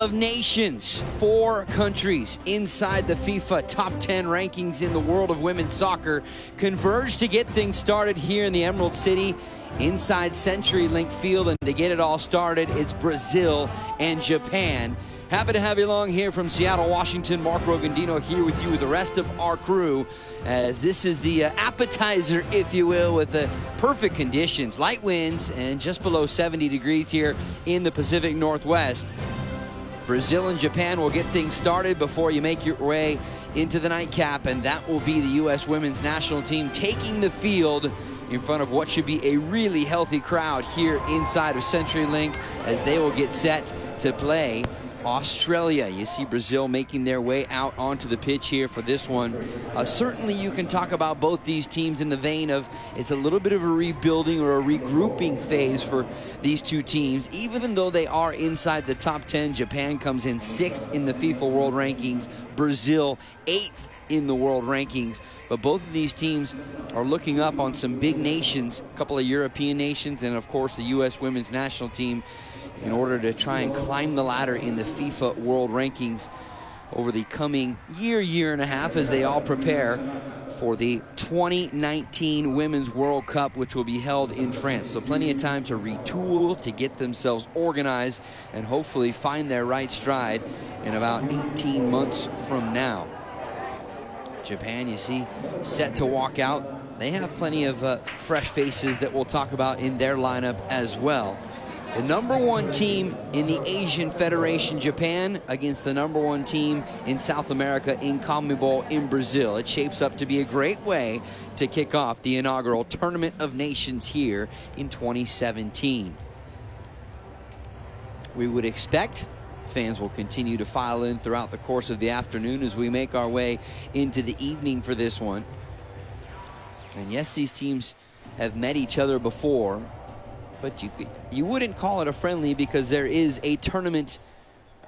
of nations, 4 countries inside the FIFA top 10 rankings in the world of women's soccer converge to get things started here in the Emerald City inside CenturyLink Field. And to get it all started, it's Brazil and Japan. Happy to have you along here from Seattle, Washington. Mark Rogandino here with you with the rest of our crew, as this is the appetizer, if you will, with the perfect conditions, light winds and just below 70 degrees here in the Pacific Northwest. Brazil and Japan will get things started before you make your way into the nightcap, and that will be the U.S. women's national team taking the field in front of what should be a really healthy crowd here inside of CenturyLink, as they will get set to play Australia. You see Brazil making their way out onto the pitch here for this one. Certainly you can talk about both these teams in the vein of it's a little bit of a rebuilding or a regrouping phase for these two teams. Even though they are inside the top 10, Japan comes in 6th in the FIFA World Rankings, Brazil 8th in the world rankings. But both of these teams are looking up on some big nations, a couple of European nations, and of course the U.S. women's national team, in order to try and climb the ladder in the FIFA World Rankings over the coming year and a half, as they all prepare for the 2019 Women's World Cup, which will be held in France. So plenty of time to retool, to get themselves organized, and hopefully find their right stride in about 18 months from now. Japan, you see, set to walk out. They have plenty of fresh faces that we'll talk about in their lineup as well. The #1 team in the Asian Federation, Japan, against the #1 team in South America in CONMEBOL in Brazil. It shapes up to be a great way to kick off the inaugural Tournament of Nations here in 2017. We would expect fans will continue to file in throughout the course of the afternoon as we make our way into the evening for this one. And yes, these teams have met each other before, but you wouldn't call it a friendly, because there is a tournament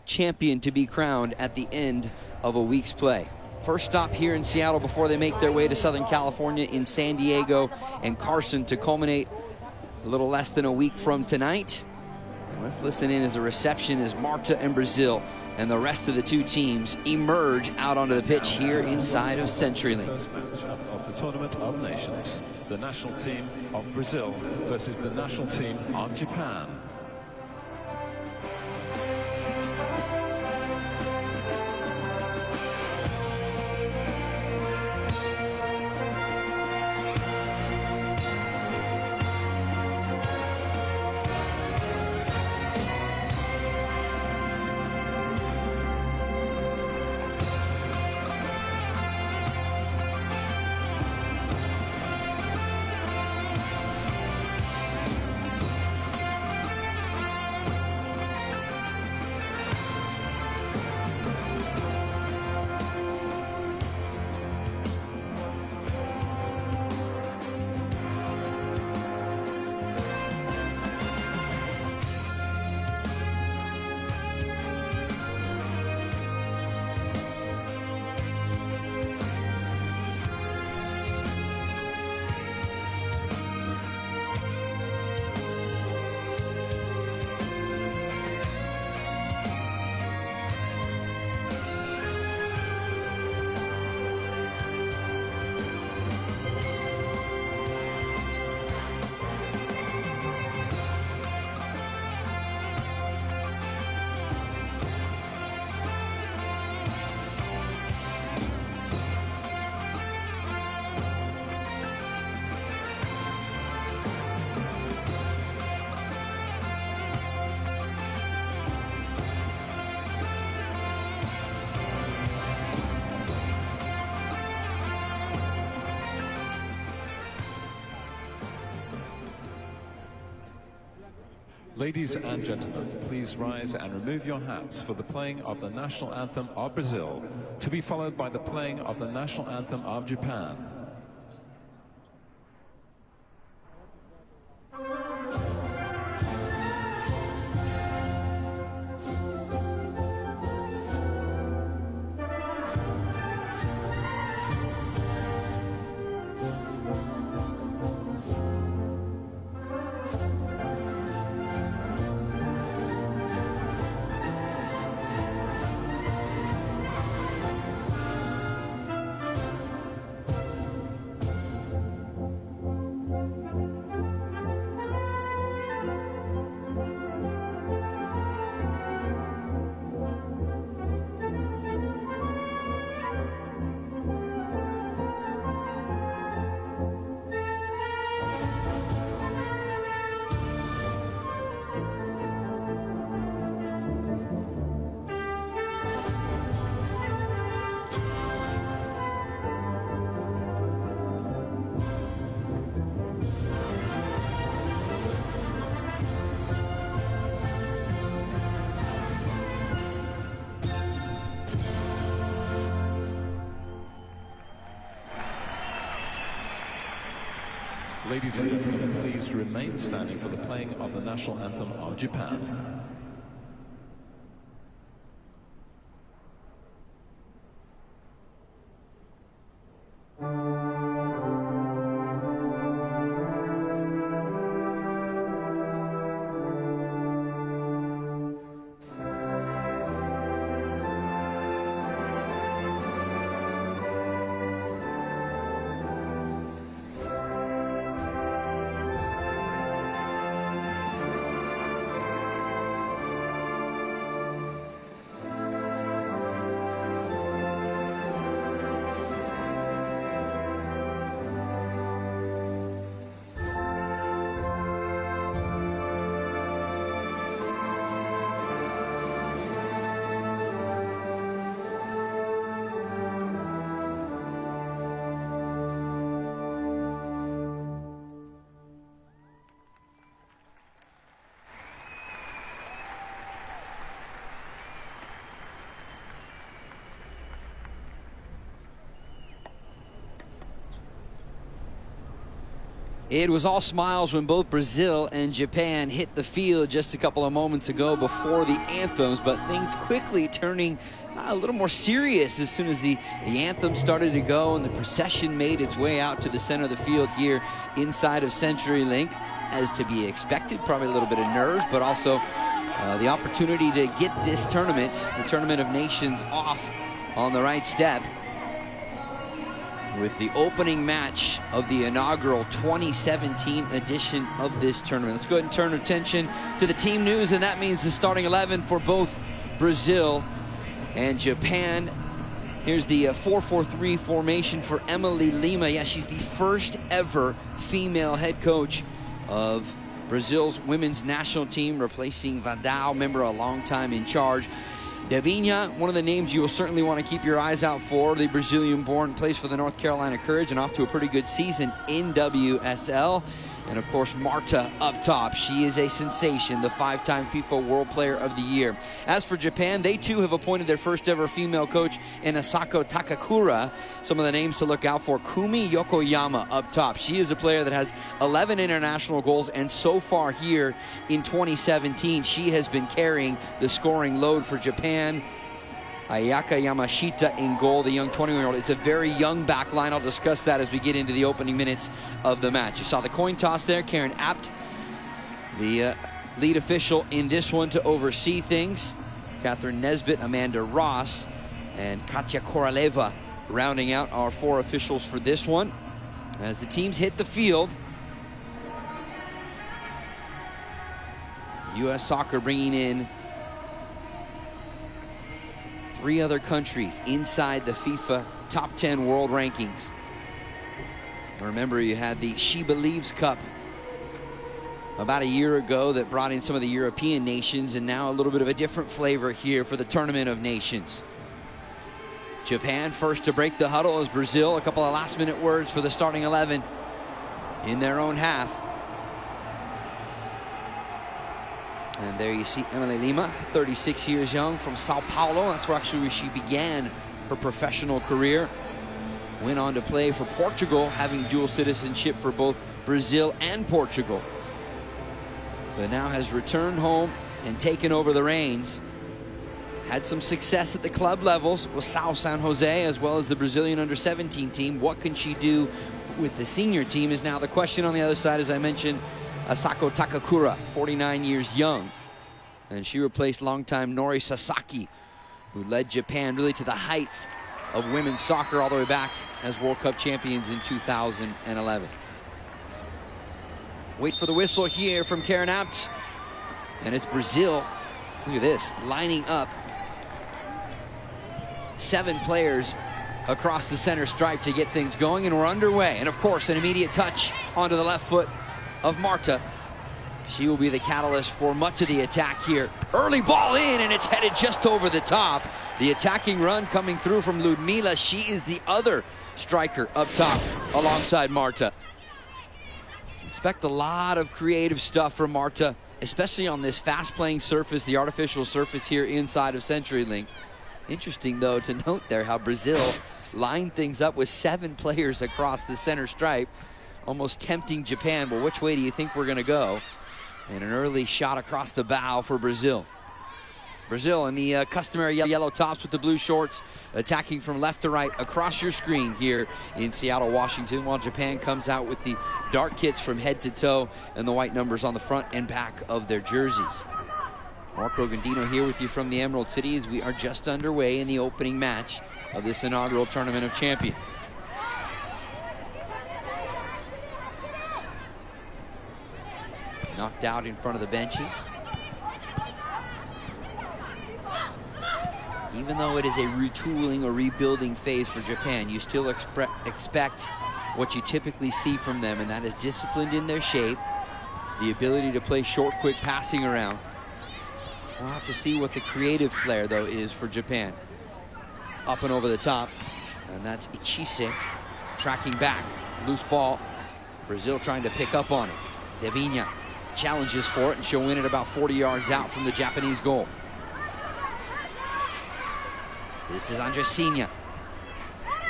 champion to be crowned at the end of a week's play. First stop here in Seattle before they make their way to Southern California in San Diego and Carson to culminate a little less than a week from tonight. And let's listen in as a reception as Marta and Brazil and the rest of the two teams emerge out onto the pitch here inside of CenturyLink. Of the Tournament of Nations, the national team of Brazil versus the national team of Japan. Ladies and gentlemen, please rise and remove your hats for the playing of the national anthem of Brazil, to be followed by the playing of the national anthem of Japan. Ladies and gentlemen, please remain standing for the playing of the national anthem of Japan. It was all smiles when both Brazil and Japan hit the field just a couple of moments ago before the anthems, but things quickly turning a little more serious as soon as the anthem started to go and the procession made its way out to the center of the field here inside of CenturyLink. As to be expected, probably a little bit of nerves, but also the opportunity to get this tournament, the Tournament of Nations, off on the right step with the opening match of the inaugural 2017 edition of this tournament. Let's go ahead and turn attention to the team news, and that means the starting 11 for both Brazil and Japan. Here's the 4-4-3 formation for Emily Lima. Yeah, she's the first ever female head coach of Brazil's women's national team, replacing Vadal, member a long time in charge. Debinha, one of the names you will certainly want to keep your eyes out for. The Brazilian-born plays for the North Carolina Courage and off to a pretty good season in WSL. And of course, Marta up top. She is a sensation, the 5-time FIFA World Player of the Year. As for Japan, they too have appointed their first ever female coach in Asako Takakura. Some of the names to look out for: Kumi Yokoyama up top. She is a player that has 11 international goals, and so far here in 2017, she has been carrying the scoring load for Japan. Ayaka Yamashita in goal, the young 21-year-old. It's a very young back line. I'll discuss that as we get into the opening minutes of the match. You saw the coin toss there. Karen Apt, the lead official in this one to oversee things. Catherine Nesbitt, Amanda Ross, and Katya Koroleva rounding out our 4 officials for this one. As the teams hit the field, U.S. Soccer bringing in 3 other countries inside the FIFA top 10 world rankings. Remember, you had the She Believes Cup about a year ago that brought in some of the European nations, and now a little bit of a different flavor here for the Tournament of Nations. Japan first to break the huddle as Brazil. A couple of last-minute words for the starting 11 in their own half. And there you see Emily Lima, 36 years young, from Sao Paulo. That's where actually she began her professional career. Went on to play for Portugal, having dual citizenship for both Brazil and Portugal. But now has returned home and taken over the reins. Had some success at the club levels with Sao San Jose, as well as the Brazilian under-17 team. What can she do with the senior team is now the question. On the other side, as I mentioned, Asako Takakura, 49 years young. And she replaced longtime Nori Sasaki, who led Japan really to the heights of women's soccer all the way back as World Cup champions in 2011. Wait for the whistle here from Karen Apt. And it's Brazil, look at this, lining up 7 players across the center stripe to get things going, and we're underway. And of course, an immediate touch onto the left foot of Marta. She will be the catalyst for much of the attack here. Early ball in, and it's headed just over the top. The attacking run coming through from Ludmila. She is the other striker up top alongside Marta. Expect a lot of creative stuff from Marta, especially on this fast-playing surface, the artificial surface here inside of CenturyLink. Interesting, though, to note there how Brazil lined things up with 7 players across the center stripe, almost tempting Japan. Well, which way do you think we're going to go? And an early shot across the bow for Brazil. Brazil in the customary yellow tops with the blue shorts, attacking from left to right across your screen here in Seattle, Washington, while Japan comes out with the dark kits from head to toe and the white numbers on the front and back of their jerseys. Marco Gandino here with you from the Emerald City as we are just underway in the opening match of this inaugural Tournament of Champions. Knocked out in front of the benches. Even though it is a retooling or rebuilding phase for Japan, you still expect what you typically see from them, and that is disciplined in their shape, the ability to play short, quick passing around. We'll have to see what the creative flair, though, is for Japan. Up and over the top, and that's Ichise tracking back. Loose ball. Brazil trying to pick up on it. Debinha challenges for it, and she'll win it about 40 yards out from the Japanese goal. This is Andressinha,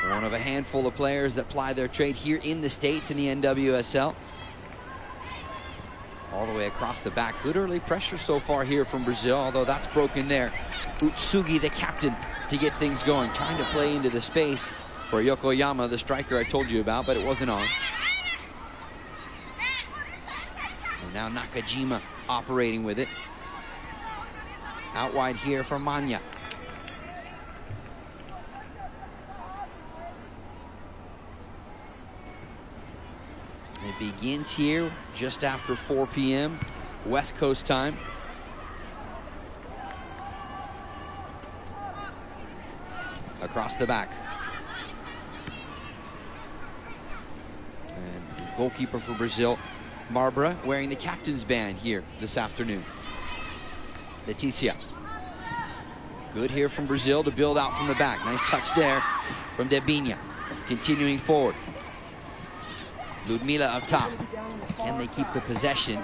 one of a handful of players that ply their trade here in the States in the NWSL. All the way across the back. Good early pressure so far here from Brazil, although that's broken there. Utsugi, the captain, to get things going. Trying to play into the space for Yokoyama, the striker I told you about, but it wasn't on. And now Nakajima operating with it. Out wide here for Manya. It begins here just after 4 p.m. West Coast time. Across the back. And the goalkeeper for Brazil, Barbara, wearing the captain's band here this afternoon. Leticia. Good here from Brazil to build out from the back. Nice touch there from Debinha. Continuing forward. Ludmila up top. Can they keep the possession?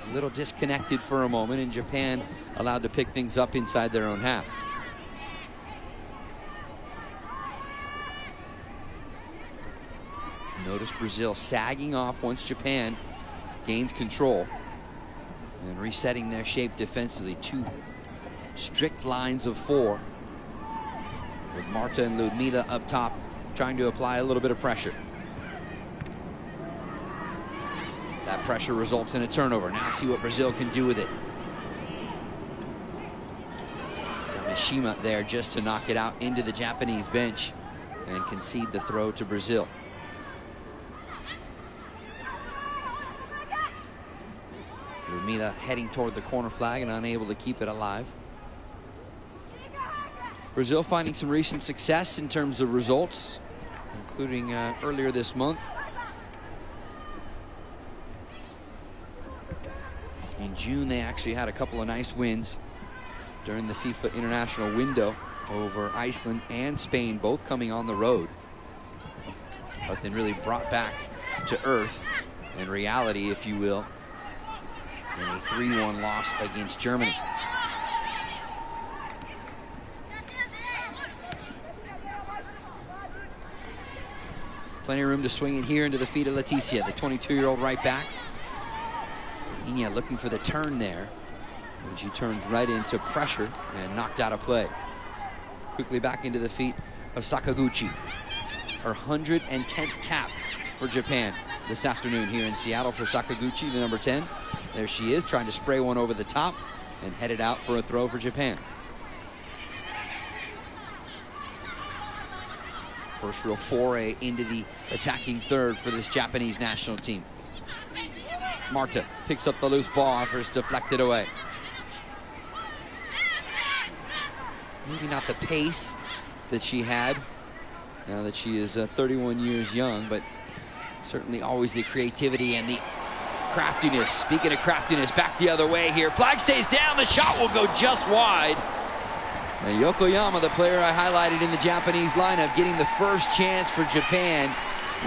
A little disconnected for a moment, and Japan allowed to pick things up inside their own half. Notice Brazil sagging off once Japan gains control and resetting their shape defensively. 2 strict lines of 4 with Marta and Ludmila up top trying to apply a little bit of pressure. That pressure results in a turnover. Now see what Brazil can do with it. Samishima there just to knock it out into the Japanese bench and concede the throw to Brazil. Ludmila heading toward the corner flag and unable to keep it alive. Brazil finding some recent success in terms of results, including earlier this month. In June, they actually had a couple of nice wins during the FIFA international window over Iceland and Spain, both coming on the road. But then really brought back to earth and reality, if you will, in a 3-1 loss against Germany. Plenty of room to swing it here into the feet of Leticia, the 22-year-old right back. Inya looking for the turn there, and she turns right into pressure and knocked out of play. Quickly back into the feet of Sakaguchi. Her 110th cap for Japan this afternoon here in Seattle for Sakaguchi, the number 10. There she is, trying to spray one over the top and headed out for a throw for Japan. First real foray into the attacking third for this Japanese national team. Marta picks up the loose ball, offers deflected away. Maybe not the pace that she had now that she is 31 years young, but certainly always the creativity and the craftiness. Speaking of craftiness, back the other way here. Flag stays down, the shot will go just wide. And Yokoyama, the player I highlighted in the Japanese lineup, getting the first chance for Japan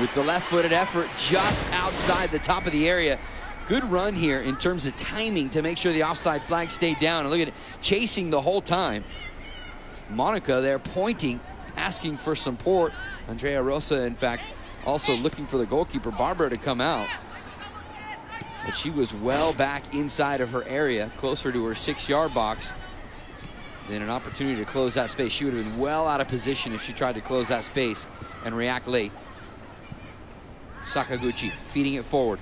with the left-footed effort just outside the top of the area. Good run here in terms of timing to make sure the offside flag stayed down. And look at it, chasing the whole time. Monica there pointing, asking for support. Andrea Rosa, in fact, Also looking for the goalkeeper, Barbara, to come out. But she was well back inside of her area, closer to her 6-yard box. Then an opportunity to close that space. She would have been well out of position if she tried to close that space and react late. Sakaguchi feeding it forward.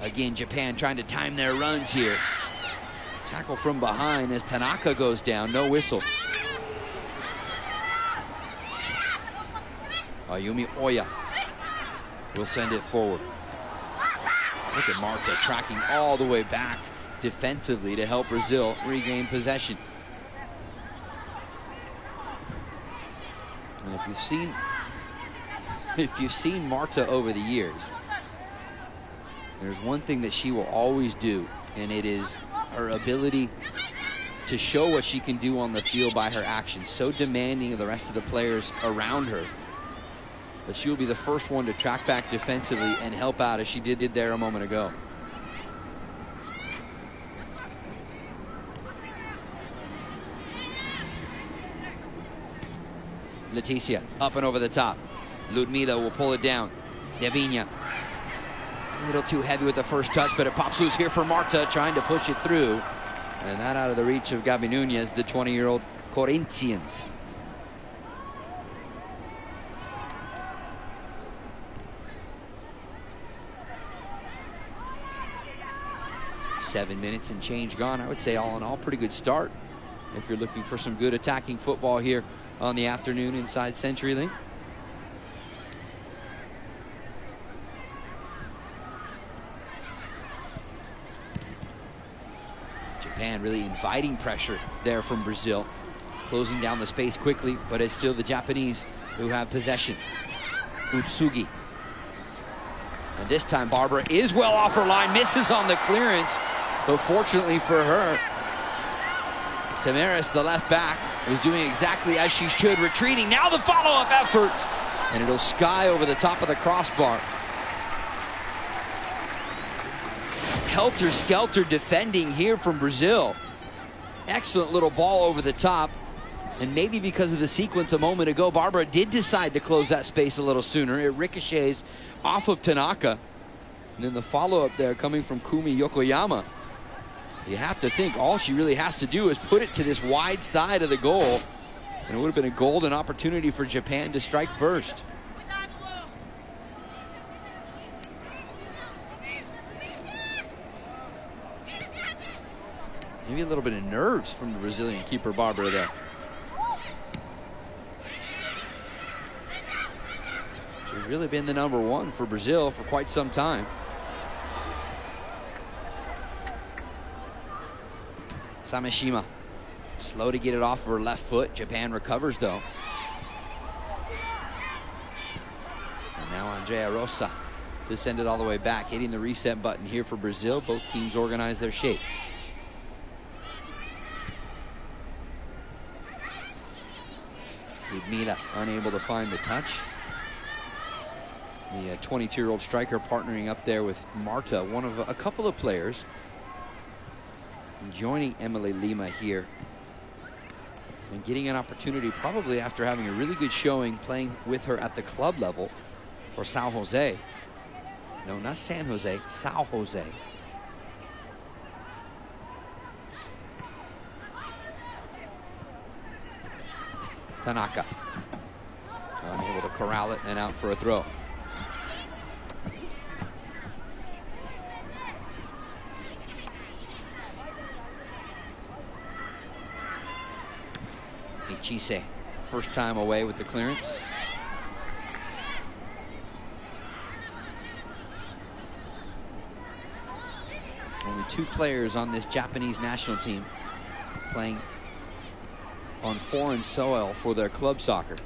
Again, Japan trying to time their runs here. Tackle from behind as Tanaka goes down. No whistle. Ayumi Oya will send it forward. Look at Marta tracking all the way back defensively to help Brazil regain possession. And if you've seen Marta over the years, there's one thing that she will always do, and it is her ability to show what she can do on the field by her actions. So demanding of the rest of the players around her, but she will be the first one to track back defensively and help out, as she did there a moment ago. Leticia up and over the top. Ludmila will pull it down. Devinha. A little too heavy with the first touch, but it pops loose here for Marta, trying to push it through. And that out of the reach of Gabi Nunez, the 20-year-old Corinthians. Seven minutes and change gone. I would say all in all, pretty good start if you're looking for some good attacking football here on the afternoon inside CenturyLink. Japan really inviting pressure there from Brazil, closing down the space quickly, but it's still the Japanese who have possession. Utsugi. And this time Barbara is well off her line, misses on the clearance, but fortunately for her, Tamaris, the left back, was doing exactly as she should, retreating. Now the follow-up effort, and it'll sky over the top of the crossbar. Helter-skelter defending here from Brazil. Excellent little ball over the top, and maybe because of the sequence a moment ago, Barbara did decide to close that space a little sooner. It ricochets off of Tanaka, and then the follow-up there coming from Kumi Yokoyama. You have to think all she really has to do is put it to this wide side of the goal, and it would have been a golden opportunity for Japan to strike first. Maybe a little bit of nerves from the Brazilian keeper Barbara there. She's really been the #1 for Brazil for quite some time. Sameshima, slow to get it off of her left foot. Japan recovers though. And now Andrea Rosa to send it all the way back, hitting the reset button here for Brazil. Both teams organize their shape. Ludmila unable to find the touch. The 22-year-old striker partnering up there with Marta, one of a couple of players joining Emily Lima here and getting an opportunity probably after having a really good showing playing with her at the club level for Sao Jose. No, not San Jose, Sao Jose. Tanaka unable to corral it and out for a throw. Michise, first time away with the clearance. Only 2 players on this Japanese national team playing on foreign soil for their club soccer.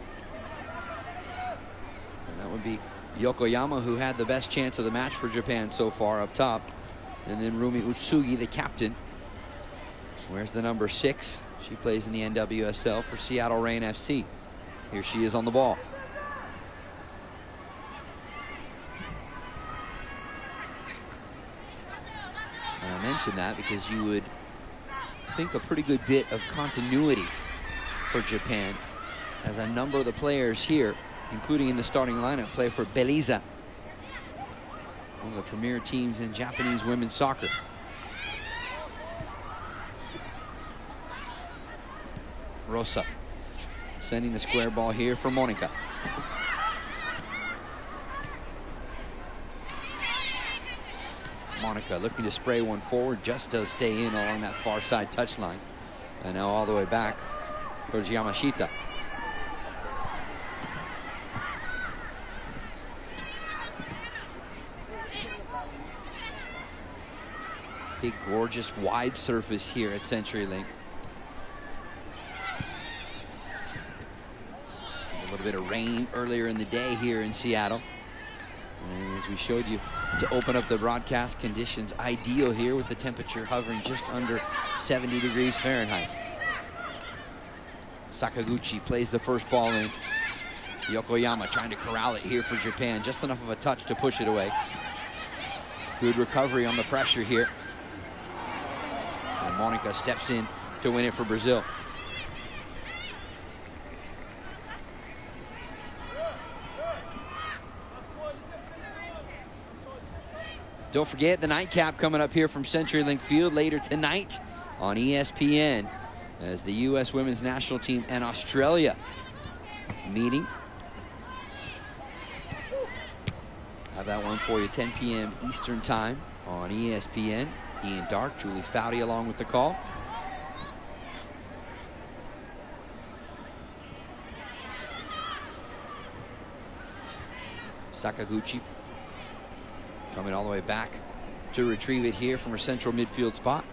And that would be Yokoyama, who had the best chance of the match for Japan so far up top. And then Rumi Utsugi, the captain. Where's the number 6? She plays in the NWSL for Seattle Reign FC. Here she is on the ball. And I mentioned that because you would think a pretty good bit of continuity for Japan, as a number of the players here including in the starting lineup, play for Belize, one of the premier teams in Japanese women's soccer. Rosa sending the square ball here for Monica. Monica looking to spray one forward, just does stay in along that far side touchline. And now all the way back towards Yamashita. Big, gorgeous, wide surface here at CenturyLink. A little bit of rain earlier in the day here in Seattle. And as we showed you, to open up the broadcast, conditions ideal here with the temperature hovering just under 70 degrees Fahrenheit. Sakaguchi plays the first ball in. Yokoyama trying to corral it here for Japan. Just enough of a touch to push it away. Good recovery on the pressure here. And Monica steps in to win it for Brazil. Don't forget the nightcap coming up here from CenturyLink Field later tonight on ESPN as the U.S. women's national team and Australia meeting. Have that one for you, 10 p.m. Eastern time on ESPN. Ian Dark, Julie Foudy along with the call. Sakaguchi coming all the way back to retrieve it here from her central midfield spot.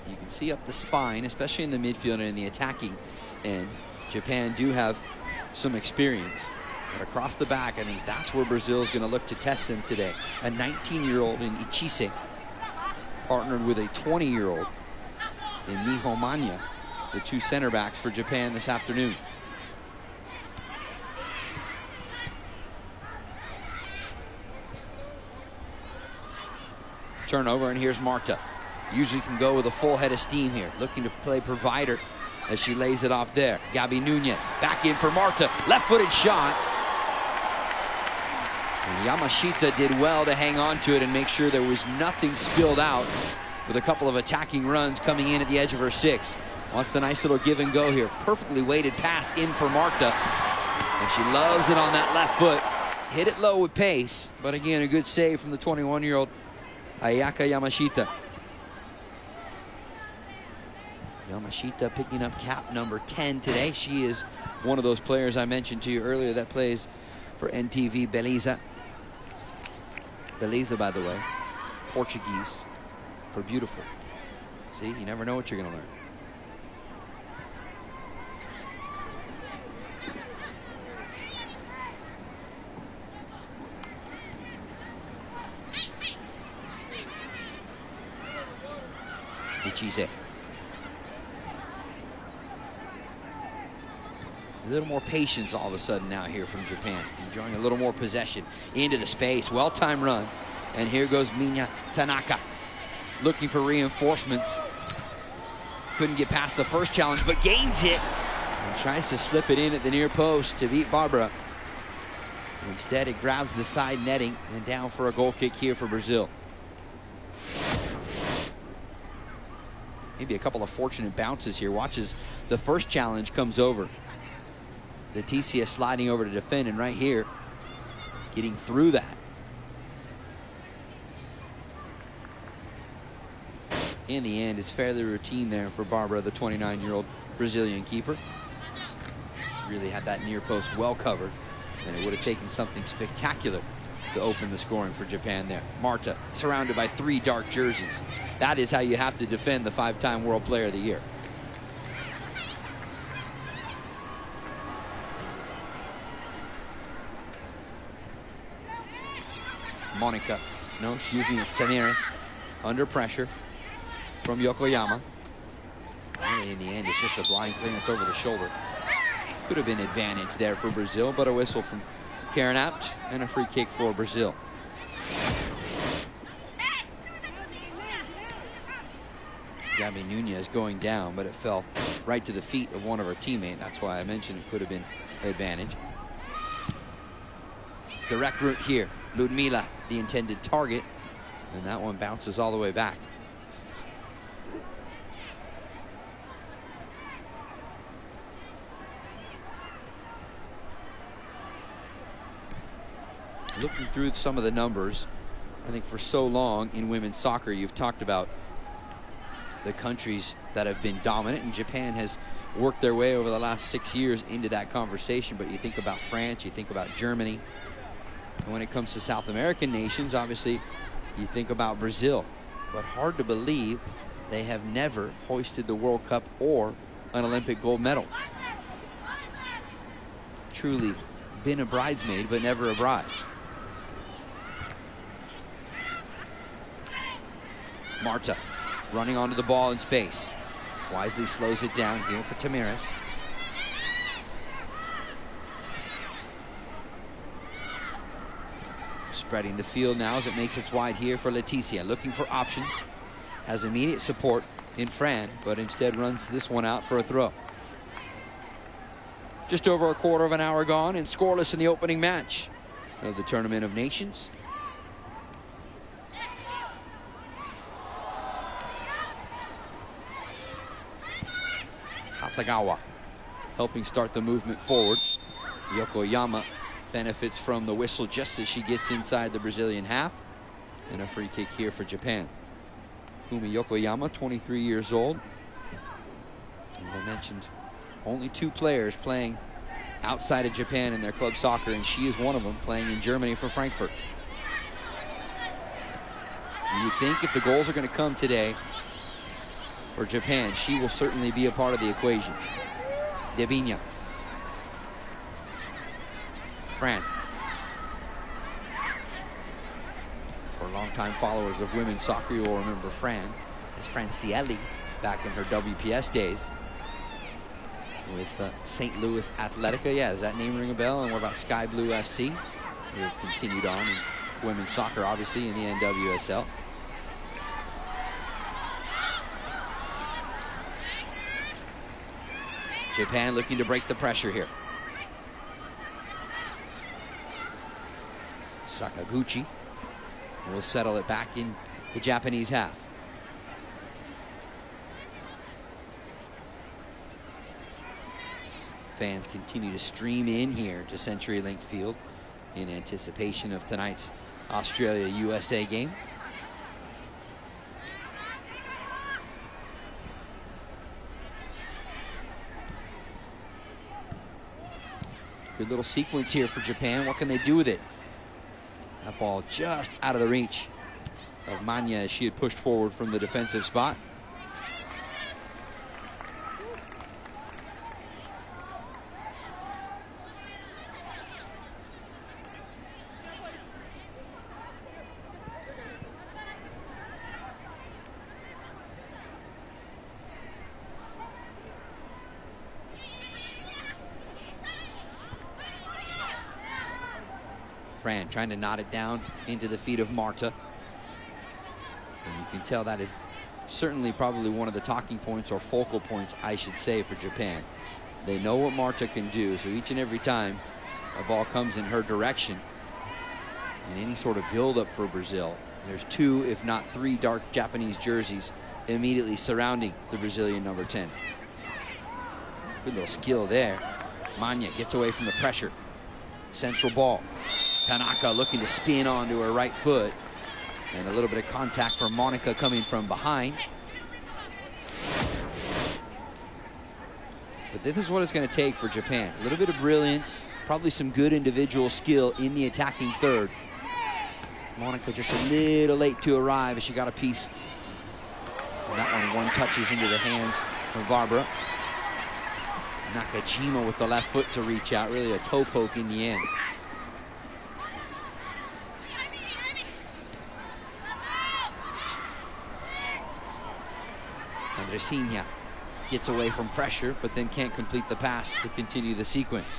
You can see up the spine, especially in the midfield and in the attacking end, Japan do have some experience. But across the back, I think that's where Brazil is going to look to test them today. A 19-year-old in Ichise partnered with a 20-year-old in Miho Manya, the two center backs for Japan this afternoon. Turnover, and here's Marta. Usually can go with a full head of steam here. Looking to play provider as she lays it off there. Gabi Nunez back in for Marta. Left-footed shot. And Yamashita did well to hang on to it and make sure there was nothing spilled out with a couple of attacking runs coming in at the edge of her six. Wants a nice little give and go here. Perfectly weighted pass in for Marta. And she loves it on that left foot. Hit it low with pace, but again, a good save from the 21-year-old Ayaka Yamashita. Yamashita picking up cap number 10 today. She is one of those players I mentioned to you earlier that plays for NTV Belize. Belize, by the way, Portuguese for beautiful. See, you never know what you're going to learn. Ichise. A little more patience all of a sudden now here from Japan. Enjoying a little more possession into the space. Well-timed run. And here goes Minya Tanaka looking for reinforcements. Couldn't get past the first challenge, but gains it. And tries to slip it in at the near post to beat Barbara. Instead, it grabs the side netting and down for a goal kick here for Brazil. Maybe a couple of fortunate bounces here. Watches the first challenge comes over. Leticia sliding over to defend, and right here, getting through that. In the end, it's fairly routine there for Barbara, the 29-year-old Brazilian keeper. Really had that near post well covered, and it would have taken something spectacular to open the scoring for Japan there. Marta surrounded by 3 dark jerseys. That is how you have to defend the 5-time World Player of the Year. Monica, no, excuse me, it's Taneris under pressure from Yokoyama. And in the end, it's just a blind clearance over the shoulder. Could have been advantage there for Brazil, but a whistle from Karen Apt and a free kick for Brazil. Gabby Nunez going down, but it fell right to the feet of one of her teammates. That's why I mentioned it could have been an advantage. Direct route here. Ludmila, the intended target, and that one bounces all the way back. Looking through some of the numbers, I think for so long in women's soccer, you've talked about the countries that have been dominant, and Japan has worked their way over the last 6 years into that conversation. But you think about France, you think about Germany. And when it comes to South American nations, obviously, you think about Brazil. But hard to believe they have never hoisted the World Cup or an Olympic gold medal. Truly been a bridesmaid, but never a bride. Marta running onto the ball in space. Wisely slows it down here for Tamiris. Spreading the field now as it makes its wide here for Leticia. Looking for options. Has immediate support in Fran, but instead runs this one out for a throw. Just over a quarter of an hour gone and scoreless in the opening match of the Tournament of Nations. Hasagawa helping start the movement forward. Yokoyama benefits from the whistle just as she gets inside the Brazilian half. And a free kick here for Japan. Kumi Yokoyama, 23 years old. As I mentioned, only 2 players playing outside of Japan in their club soccer, and she is one of them, playing in Germany for Frankfurt. You'd think if the goals are going to come today for Japan, she will certainly be a part of the equation. Debinya. Fran. For longtime followers of women's soccer, you will remember Fran as Francielli back in her WPS days with St. Louis Athletica. Yeah, does that name ring a bell? And what about Sky Blue FC? We have continued on in women's soccer, obviously, in the NWSL. Japan looking to break the pressure here. Sakaguchi will settle it back in the Japanese half. Fans continue to stream in here to CenturyLink Field in anticipation of tonight's Australia-USA game. Good little sequence here for Japan. What can they do with it? That ball just out of the reach of Manya as she had pushed forward from the defensive spot. Fran trying to knot it down into the feet of Marta. And you can tell that is certainly probably one of the talking points, or focal points, I should say, for Japan. They know what Marta can do, so each and every time a ball comes in her direction, and any sort of build-up for Brazil, there's 2, if not 3 dark Japanese jerseys immediately surrounding the Brazilian number 10. Good little skill there. Manya gets away from the pressure. Central ball. Tanaka looking to spin onto her right foot. And a little bit of contact from Monica coming from behind. But this is what it's going to take for Japan. A little bit of brilliance, probably some good individual skill in the attacking third. Monica just a little late to arrive as she got a piece. And that one touches into the hands of Barbara. Nakajima with the left foot to reach out. Really a toe poke in the end. Andresinia gets away from pressure, but then can't complete the pass to continue the sequence.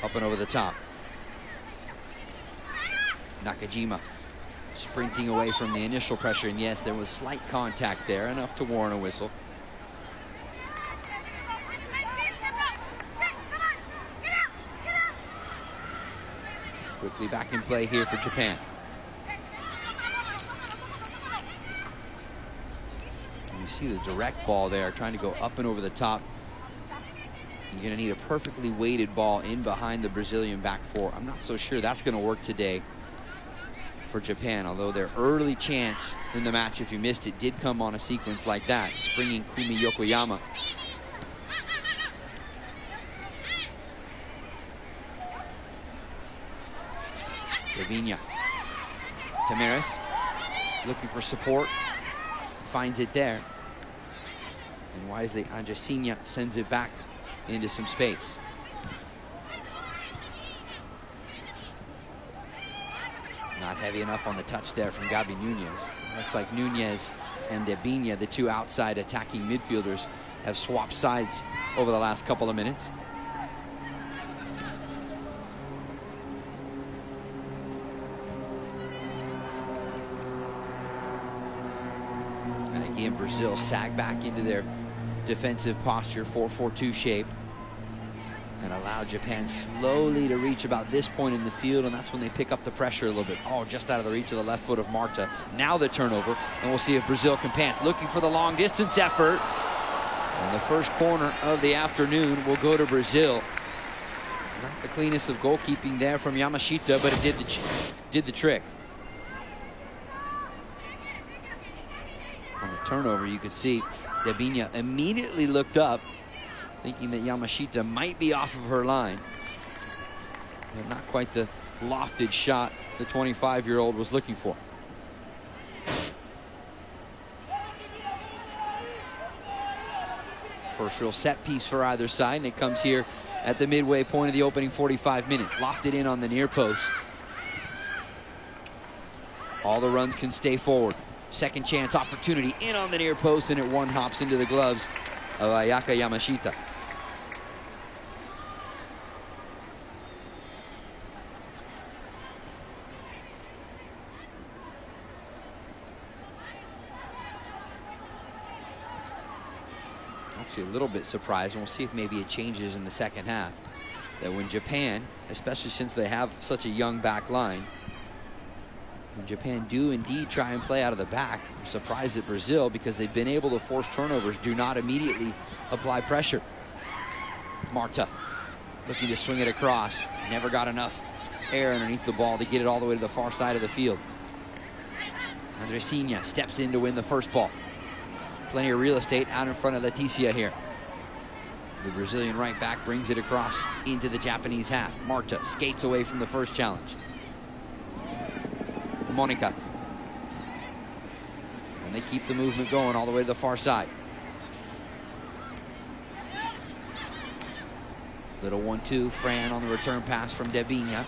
Up and over the top. Nakajima sprinting away from the initial pressure, and yes, there was slight contact there, enough to warrant a whistle. Quickly back in play here for Japan. You see the direct ball there, trying to go up and over the top. You're going to need a perfectly weighted ball in behind the Brazilian back four. I'm not so sure that's going to work today for Japan, although their early chance in the match, if you missed it, did come on a sequence like that, springing Kumi Yokoyama. Gavinia. Tamaris looking for support, finds it there. And wisely, Andresinya sends it back into some space. Not heavy enough on the touch there from Gabi Nunez. Looks like Nunez and Gavinia, the two outside attacking midfielders, have swapped sides over the last couple of minutes. And again, Brazil sag back into their defensive posture, 4-4-2 shape, and allow Japan slowly to reach about this point in the field, and that's when they pick up the pressure a little bit. Oh, just out of the reach of the left foot of Marta. Now the turnover, and we'll see if Brazil can pass. Looking for the long distance effort. And the first corner of the afternoon will go to Brazil. Not the cleanest of goalkeeping there from Yamashita, but it did the trick. On the turnover, you could see Gavinia immediately looked up, thinking that Yamashita might be off of her line. But not quite the lofted shot the 25-year-old was looking for. First real set piece for either side, and it comes here at the midway point of the opening 45 minutes. Lofted in on the near post. All the runs can stay forward. Second chance opportunity in on the near post, and it one hops into the gloves of Ayaka Yamashita. Actually a little bit surprised, and we'll see if maybe it changes in the second half, that when Japan, especially since they have such a young back line, when Japan do indeed try and play out of the back, I'm surprised at Brazil, because they've been able to force turnovers, do not immediately apply pressure. Marta looking to swing it across. Never got enough air underneath the ball to get it all the way to the far side of the field. Andresinya steps in to win the first ball. Plenty of real estate out in front of Leticia here. The Brazilian right back brings it across into the Japanese half. Marta skates away from the first challenge. Monica. And they keep the movement going all the way to the far side. Little 1-2, Fran on the return pass from Gavinia.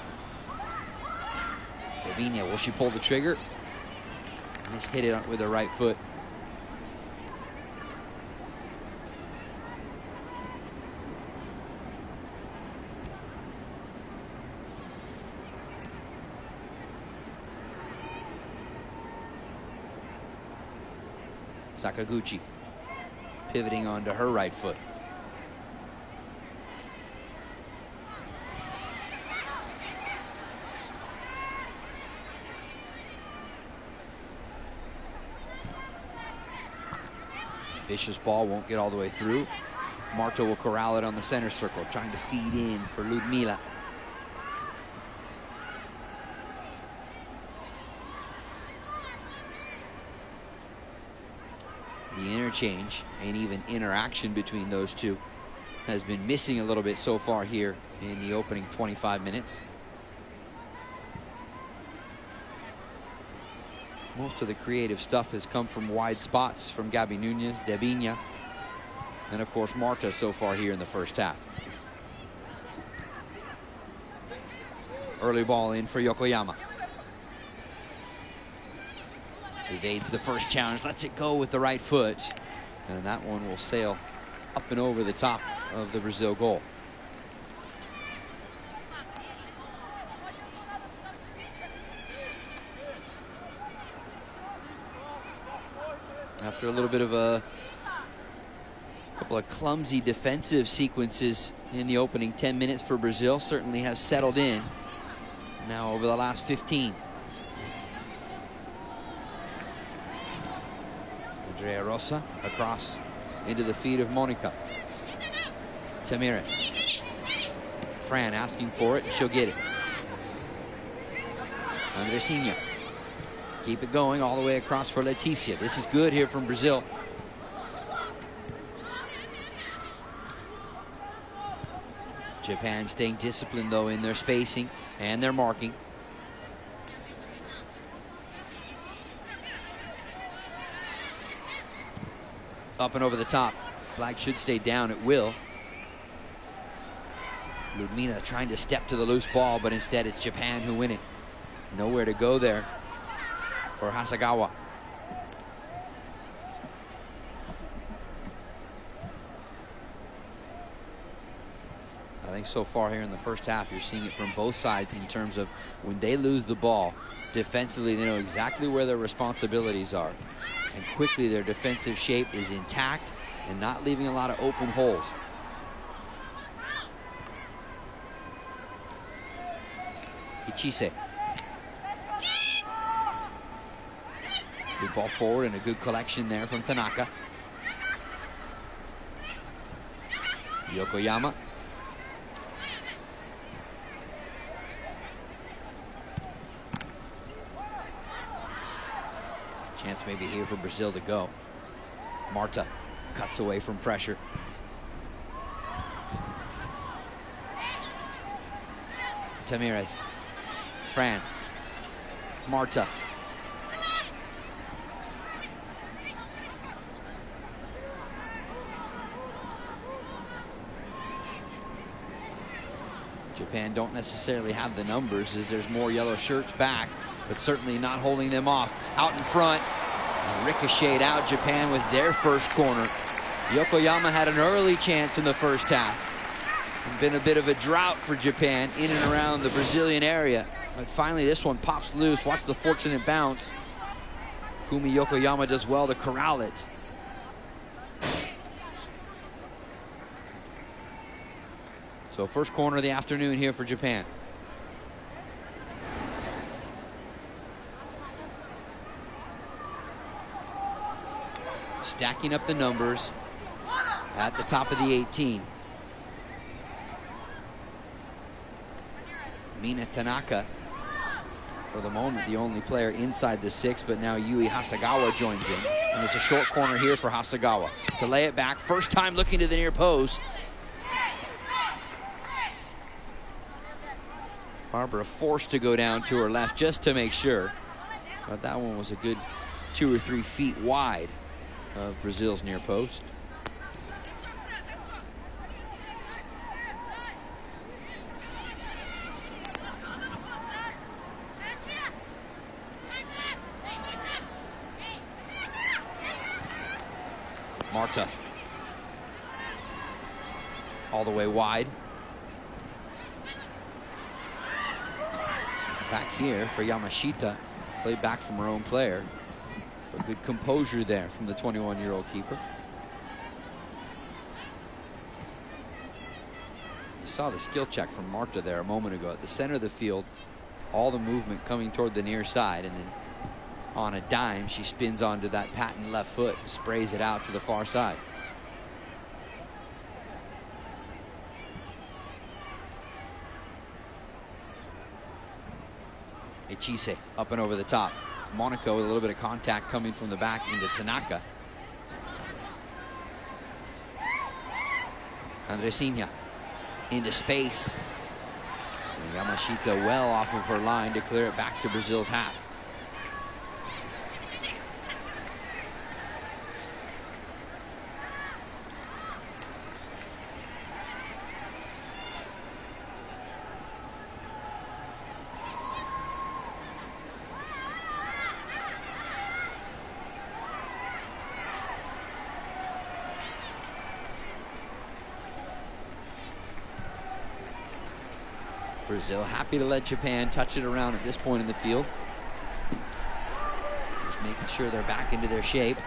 Gavinia, will she pull the trigger? Just hit it with her right foot. Sakaguchi pivoting onto her right foot. Vicious ball, won't get all the way through. Marta will corral it on the center circle, trying to feed in for Ludmila. The interchange and even interaction between those two has been missing a little bit so far here in the opening 25 minutes. Most of the creative stuff has come from wide spots from Gabi Nunez, Gavinia, and of course Marta so far here in the first half. Early ball in for Yokoyama. Evades the first challenge, lets it go with the right foot, and that one will sail up and over the top of the Brazil goal. After a little bit of a couple of clumsy defensive sequences in the opening 10 minutes for Brazil, certainly have settled in now over the last 15. Andrea Rosa across into the feet of Monica. Tamires. Fran asking for it, she'll get it. Andressinha. Keep it going all the way across for Leticia. This is good here from Brazil. Japan staying disciplined, though, in their spacing and their marking. Up and over the top. Flag should stay down. It will. Ludmila trying to step to the loose ball, but instead it's Japan who win it. Nowhere to go there for Hasegawa. I think so far here in the first half, you're seeing it from both sides in terms of when they lose the ball, defensively, they know exactly where their responsibilities are. And quickly, their defensive shape is intact and not leaving a lot of open holes. Ichise. Good ball forward and a good collection there from Tanaka. Yokoyama. Chance maybe here for Brazil to go. Marta cuts away from pressure. Tamires. Fran. Marta. Japan don't necessarily have the numbers as there's more yellow shirts back, but certainly not holding them off. Out in front, and ricocheted out Japan with their first corner. Yokoyama had an early chance in the first half. Been a bit of a drought for Japan in and around the Brazilian area, but finally this one pops loose. Watch the fortunate bounce. Kumi Yokoyama does well to corral it. So first corner of the afternoon here for Japan. Stacking up the numbers at the top of the 18. Mina Tanaka, for the moment, the only player inside the 6, but now Yui Hasegawa joins in. And it's a short corner here for Hasegawa to lay it back. First time looking to the near post. Barbara forced to go down to her left just to make sure. But that one was a good 2 or 3 feet wide of Brazil's near post. Marta. All the way wide. Back here for Yamashita. Played back from her own player. But good composure there from the 21-year-old keeper. You saw the skill check from Marta there a moment ago at the center of the field. All the movement coming toward the near side, and then on a dime, she spins onto that patent left foot, sprays it out to the far side. Ichise up and over the top. Monaco with a little bit of contact coming from the back into Tanaka. Andressinha into space. And Yamashita well off of her line to clear it back to Brazil's half. Brazil happy to let Japan touch it around at this point in the field. Just making sure they're back into their shape.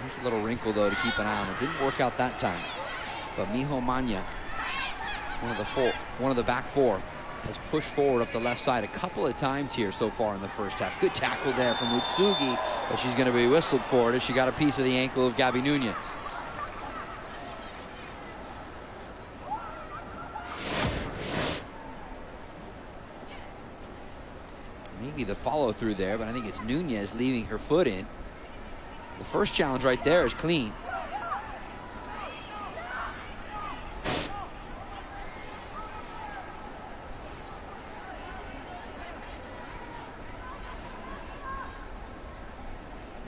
There's a little wrinkle, though, to keep an eye on. It didn't work out that time. But Miho Manya, one of the back four, has pushed forward up the left side a couple of times here so far in the first half. Good tackle there from Utsugi, but she's going to be whistled for it as she got a piece of the ankle of Gabby Nunez. Maybe the follow through there, but I think it's Nunez leaving her foot in. The first challenge right there is clean.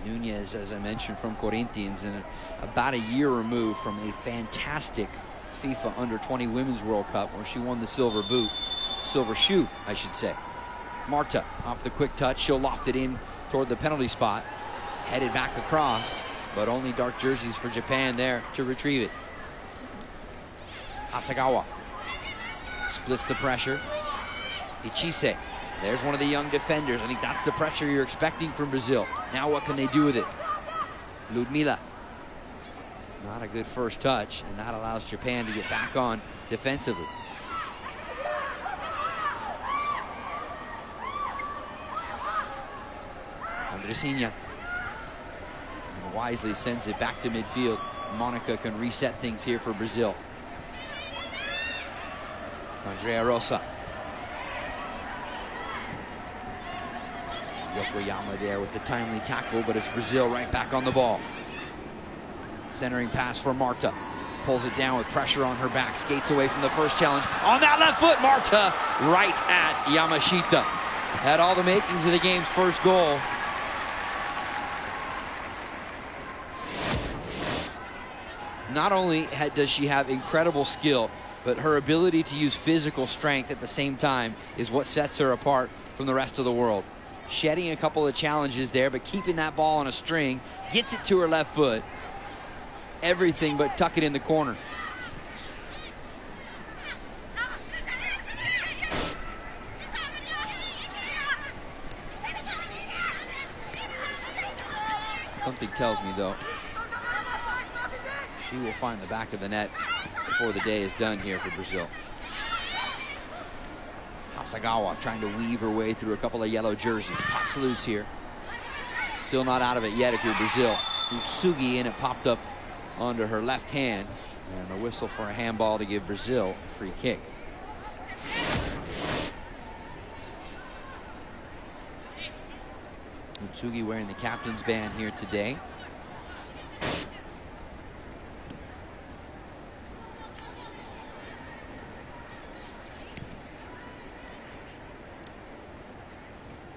Nunez, as I mentioned, from Corinthians, and about a year removed from a fantastic FIFA Under-20 Women's World Cup where she won the silver shoe, I should say. Marta off the quick touch. She'll loft it in toward the penalty spot. Headed back across, but only dark jerseys for Japan there to retrieve it. Asagawa splits the pressure. Ichise. There's one of the young defenders. I think that's the pressure you're expecting from Brazil. Now what can they do with it? Ludmila. Not a good first touch, and that allows Japan to get back on defensively. Andresinya. And wisely sends it back to midfield. Monica can reset things here for Brazil. Andrea Rosa. Yokoyama there with the timely tackle, but it's Brazil right back on the ball. Centering pass for Marta. Pulls it down with pressure on her back. Skates away from the first challenge. On that left foot, Marta right at Yamashita. Had all the makings of the game's first goal. Not only does she have incredible skill, but her ability to use physical strength at the same time is what sets her apart from the rest of the world. Shedding a couple of challenges there, but keeping that ball on a string, gets it to her left foot. Everything but tuck it in the corner. Something tells me, though, she will find the back of the net before the day is done here for Brazil. Asagawa trying to weave her way through a couple of yellow jerseys. Pops loose here. Still not out of it yet if you're Brazil. Utsugi, and it popped up onto her left hand. And a whistle for a handball to give Brazil a free kick. Utsugi wearing the captain's band here today.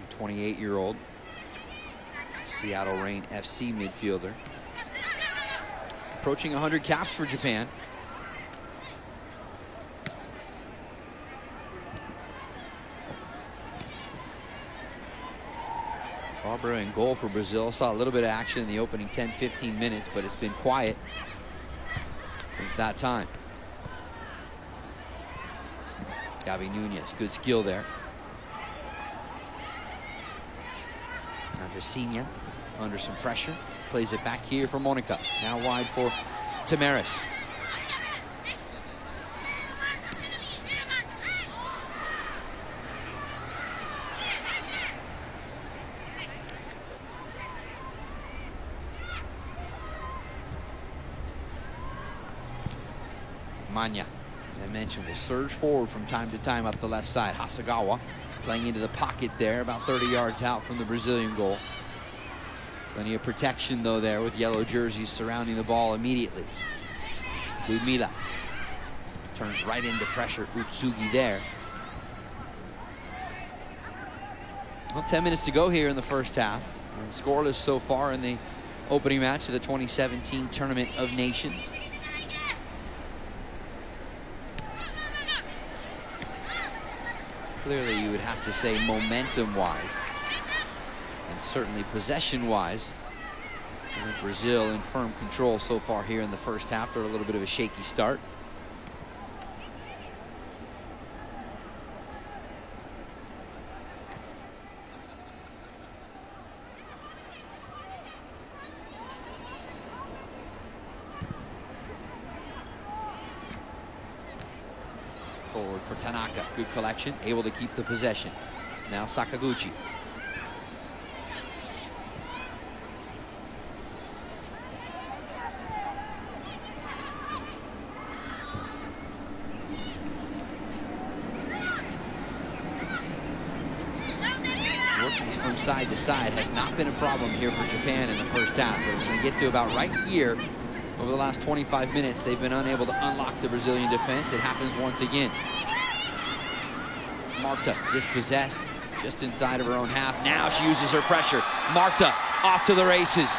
The 28-year-old Seattle Reign FC midfielder. Approaching 100 caps for Japan. Barbara in goal for Brazil. Saw a little bit of action in the opening 10-15 minutes, but it's been quiet since that time. Gabby Nunez, good skill there. Andresinya under some pressure. Plays it back here for Monica. Now wide for Tamaris. Manya, as I mentioned, will surge forward from time to time up the left side. Hasagawa playing into the pocket there, about 30 yards out from the Brazilian goal. Plenty of protection, though, there with yellow jerseys surrounding the ball immediately. Ludmila turns right into pressure. Utsugi there. Well, 10 minutes to go here in the first half. And scoreless so far in the opening match of the 2017 Tournament of Nations. Clearly, you would have to say momentum-wise, and certainly possession-wise, Brazil in firm control so far here in the first half after a little bit of a shaky start. Forward for Tanaka. Good collection. Able to keep the possession. Now Sakaguchi. Working from side to side has not been a problem here for Japan in the first half. But it's going to get to about right here. Over the last 25 minutes, they've been unable to unlock the Brazilian defense. It happens once again. Marta dispossessed just inside of her own half. Now she uses her pressure. Marta off to the races.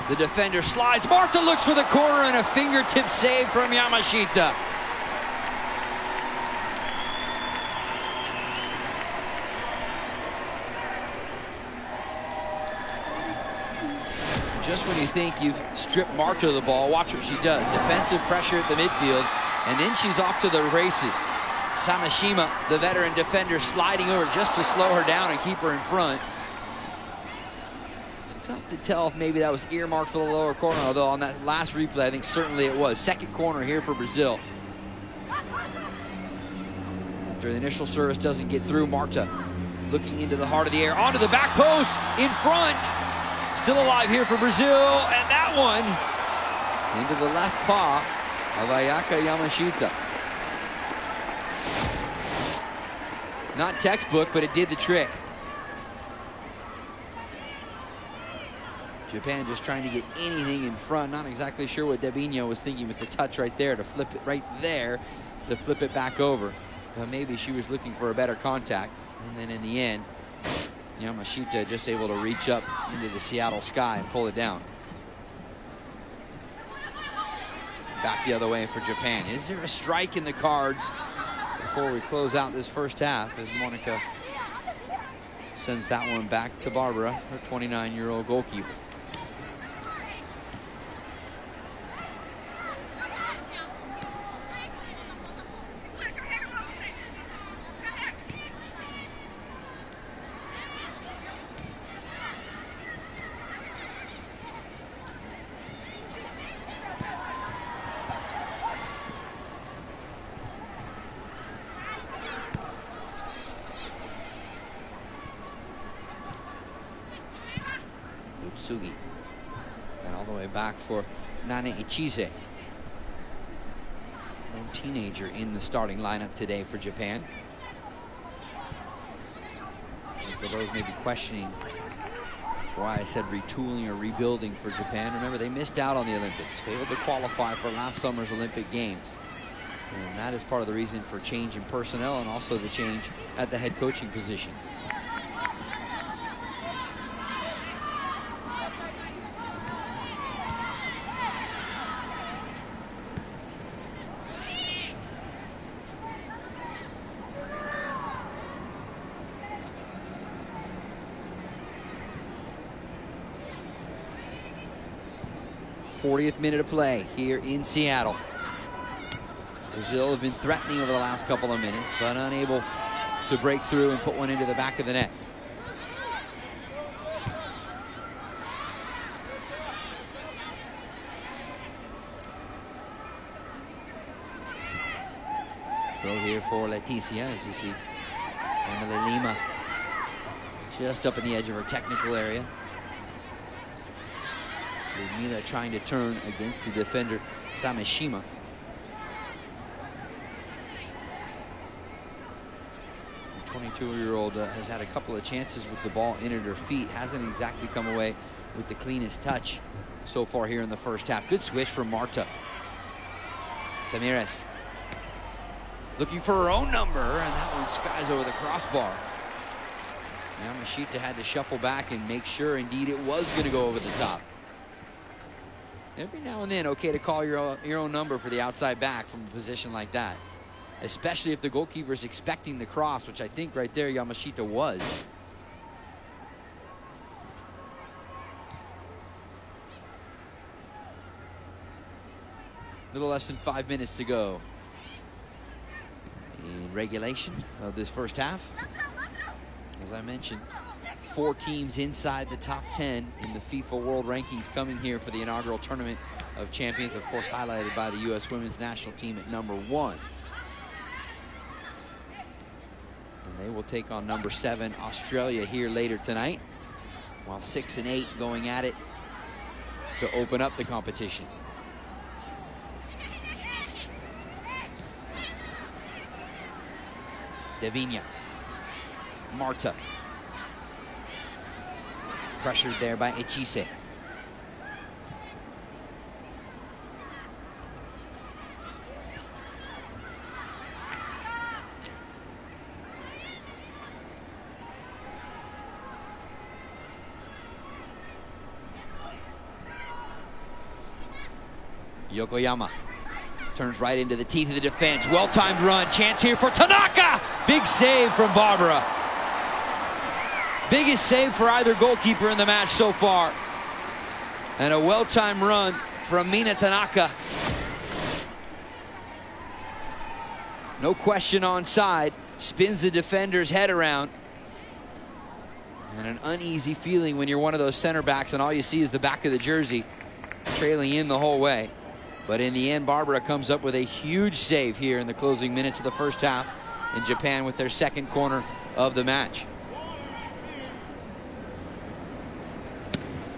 The defender slides. Marta looks for the corner and a fingertip save from Yamashita. Just when you think you've stripped Marta of the ball, watch what she does. Defensive pressure at the midfield, and then she's off to the races. Samashima, the veteran defender, sliding over just to slow her down and keep her in front. Tough to tell if maybe that was earmarked for the lower corner, although on that last replay, I think certainly it was. Second corner here for Brazil. After the initial service doesn't get through, Marta looking into the heart of the air, onto the back post, in front. Still alive here for Brazil, and that one into the left paw of Ayaka Yamashita. Not textbook, but it did the trick. Japan just trying to get anything in front. Not exactly sure what Debinho was thinking with the touch right there to flip it right there, to flip it back over. But maybe she was looking for a better contact. And then in the end, Yamashita just able to reach up into the Seattle sky and pull it down. Back the other way for Japan. Is there a strike in the cards before we close out this first half as Monica sends that one back to Barbara, her 29-year-old goalkeeper. Utsugi. And all the way back for Nane Ichize. No teenager in the starting lineup today for Japan. And for those maybe questioning why I said retooling or rebuilding for Japan, remember they missed out on the Olympics, failed to qualify for last summer's Olympic Games. And that is part of the reason for change in personnel and also the change at the head coaching position. th minute of play here in Seattle. Brazil have been threatening over the last couple of minutes, but unable to break through and put one into the back of the net. Throw here for Leticia, as you see Emily Lima just up in the edge of her technical area. Mila trying to turn against the defender Samashima. The 22-year-old has had a couple of chances with the ball in at her feet. Hasn't exactly come away with the cleanest touch so far here in the first half. Good switch from Marta. Tamirez looking for her own number, and that one skies over the crossbar. Yamashita had to shuffle back and make sure indeed it was going to go over the top. Every now and then, okay to call your own number for the outside back from a position like that, especially if the goalkeeper is expecting the cross, which I think right there Yamashita was. Little less than 5 minutes to go in regulation of this first half. As I mentioned, 4 teams inside the top 10 in the FIFA World Rankings coming here for the inaugural Tournament of Champions, of course highlighted by the U.S. women's national team at number 1. And they will take on number 7 Australia here later tonight, while 6 and 8 going at it to open up the competition. Devinia, Marta, pressured there by Echise. Yokoyama turns right into the teeth of the defense. Well-timed run. Chance here for Tanaka. Big save from Barbara. Biggest save for either goalkeeper in the match so far. And a well-timed run from Mina Tanaka. No question onside. Spins the defender's head around. And an uneasy feeling when you're one of those center backs and all you see is the back of the jersey trailing in the whole way. But in the end, Barbara comes up with a huge save here in the closing minutes of the first half, in Japan with their second corner of the match.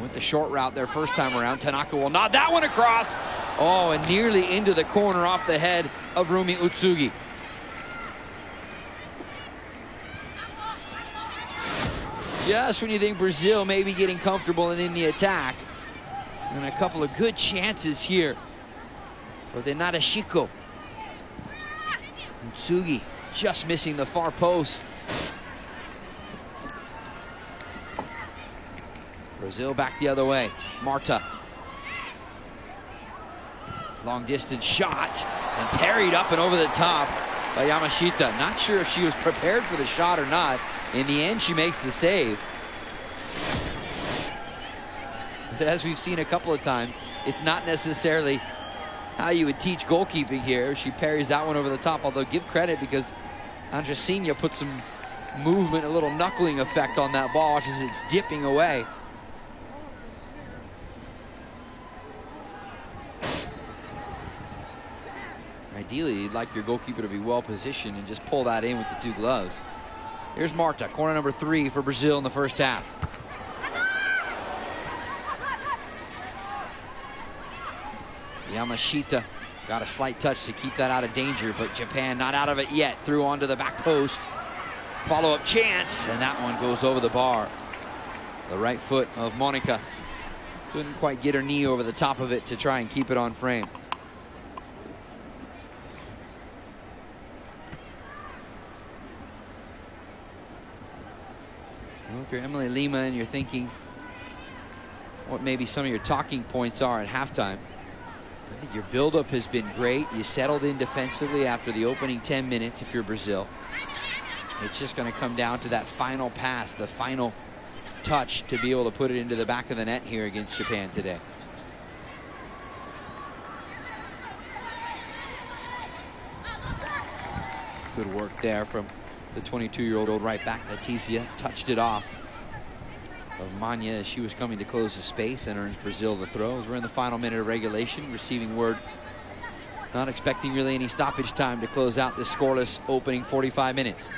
Went the short route their first time around. Tanaka will nod that one across. Oh, and nearly into the corner off the head of Rumi Utsugi. Just when you think Brazil may be getting comfortable and in the attack. And a couple of good chances here for the Nadeshiko. Utsugi just missing the far post. Brazil back the other way. Marta. Long distance shot and parried up and over the top by Yamashita. Not sure if she was prepared for the shot or not. In the end, she makes the save. But as we've seen a couple of times, it's not necessarily how you would teach goalkeeping here. She parries that one over the top, although give credit because Andressinha put some movement, a little knuckling effect on that ball as it's dipping away. Ideally, you'd like your goalkeeper to be well positioned and just pull that in with the 2 gloves. Here's Marta, corner number 3 for Brazil in the first half. Yamashita got a slight touch to keep that out of danger, but Japan not out of it yet. Threw onto the back post. Follow-up chance, and that one goes over the bar. The right foot of Monica couldn't quite get her knee over the top of it to try and keep it on frame. Well, if you're Emily Lima and you're thinking what maybe some of your talking points are at halftime, I think your buildup has been great. You settled in defensively after the opening 10 minutes if you're Brazil. It's just going to come down to that final pass, the final touch to be able to put it into the back of the net here against Japan today. Good work there from the 22-year-old right back, Leticia. Touched it off of Manya as she was coming to close the space and earns Brazil the throw. As we're in the final minute of regulation, receiving word, not expecting really any stoppage time to close out this scoreless opening 45 minutes.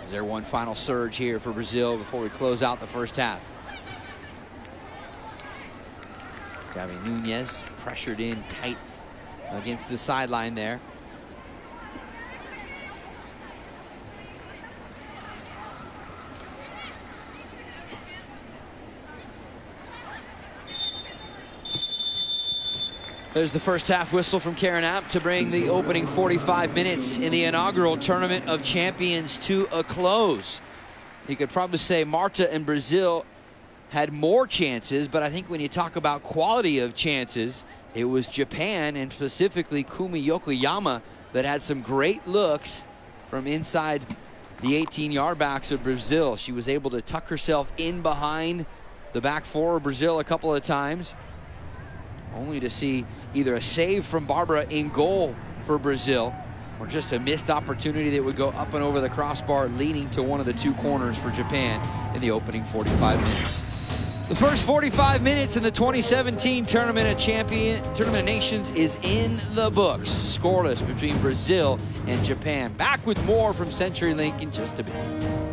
Is there one final surge here for Brazil before we close out the first half? Gavi Nunez pressured in tight against the sideline there. There's the first half whistle from Karen App to bring the opening 45 minutes in the inaugural Tournament of Champions to a close. You could probably say Marta and Brazil had more chances, but I think when you talk about quality of chances, it was Japan and specifically Kumi Yokoyama that had some great looks from inside the 18-yard backs of Brazil. She was able to tuck herself in behind the back four of Brazil a couple of times, only to see either a save from Barbara in goal for Brazil or just a missed opportunity that would go up and over the crossbar, leading to one of the two corners for Japan in the opening 45 minutes. The first 45 minutes in the 2017 Tournament of Nations is in the books. Scoreless between Brazil and Japan. Back with more from CenturyLink in just a bit.